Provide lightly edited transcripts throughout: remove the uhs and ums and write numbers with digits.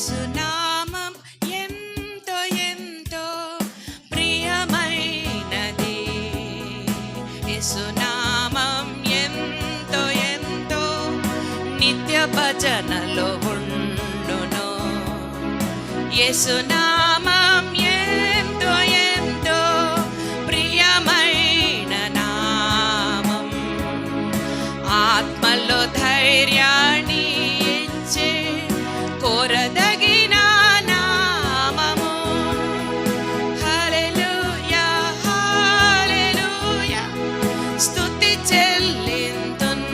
యేసునామం ఎంతో ఎంతో ప్రియమైనది. యేసునామం ఎంతో ఎంతో నిత్య భజనలో ఉండును. యేసునామం ఎంతో ఎంతో ప్రియమైన నామం. ఆత్మలో ధైర్యాన్ని ఇచ్చే కోరదగిన నామము. హల్లెలూయా హల్లెలూయా స్తుతి చెల్లింతున్.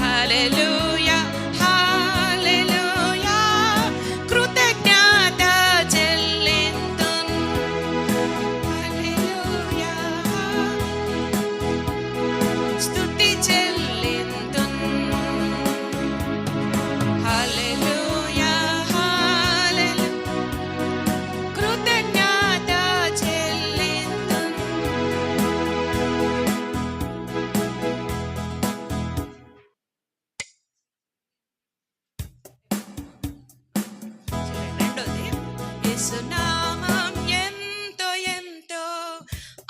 హల్లెలూయా హల్లెలూయా కృతజ్ఞత చెల్లింతున్. హల్లెలూయా స్తుతి చెల్లింతున్. హల్లెలూయా హల్లెలూయా కృతజ్ఞత చెల్లింతున్. రెండోది, యేసునామం ఎంతో ఎంతో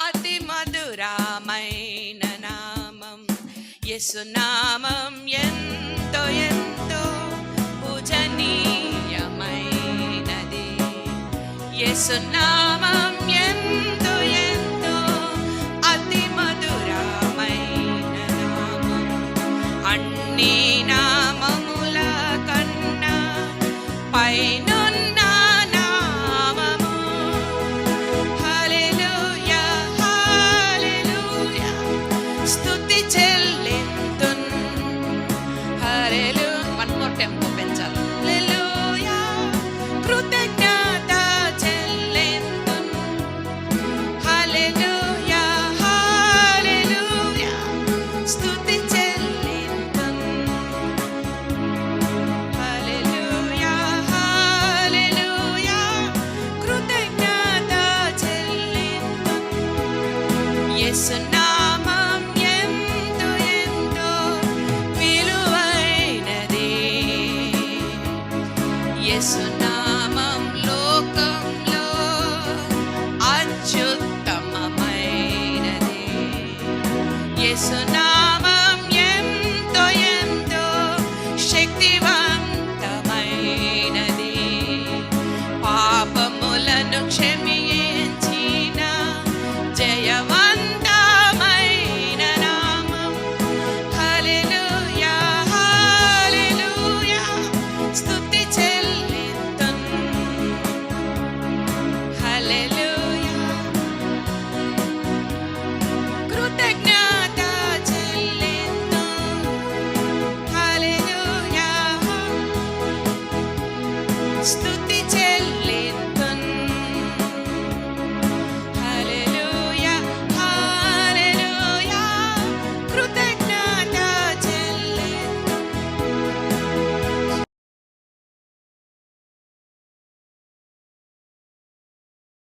అతి మధురమైన నామం. యేసునామం ఎంతో ఎంతో పూజనీయమైనది. యేసునామం ఎంతో ఎంతో అతి మధురమైన నామం. అన్ని నామముల కన్నా పైనున్న నామము. హల్లెలూయా హల్లెలూయా స్తుతి చెల్లింతున్. హల్లెలూయా వన్ మోర్ టెంపో పెంచాలి. హల్లెలూయా కృతజ్ఞత చెల్లింతున్. హల్లెలూయా హల్లెలూయా స్తుతి చెల్లింతున్. హల్లెలూయా హల్లెలూయా కృతజ్ఞత చెల్లింతున్. యేసునామం ఎంతో ఎంతో విలువైనది. యేసునామం లోకంలో అత్యుత్తమమైనది. యేసునామం ఎంతో ఎంతో శక్తివంతమైనది. పాపములను క్షమించిన జయవంతమైన నామం. హల్లెలూయా హల్లెలూయా స్తుతి చెల్లింతున్. హల్లెలూయా కృతజ్ఞత చెల్లింతున్. హల్లెలూయా స్తుతి చెల్లింతున్.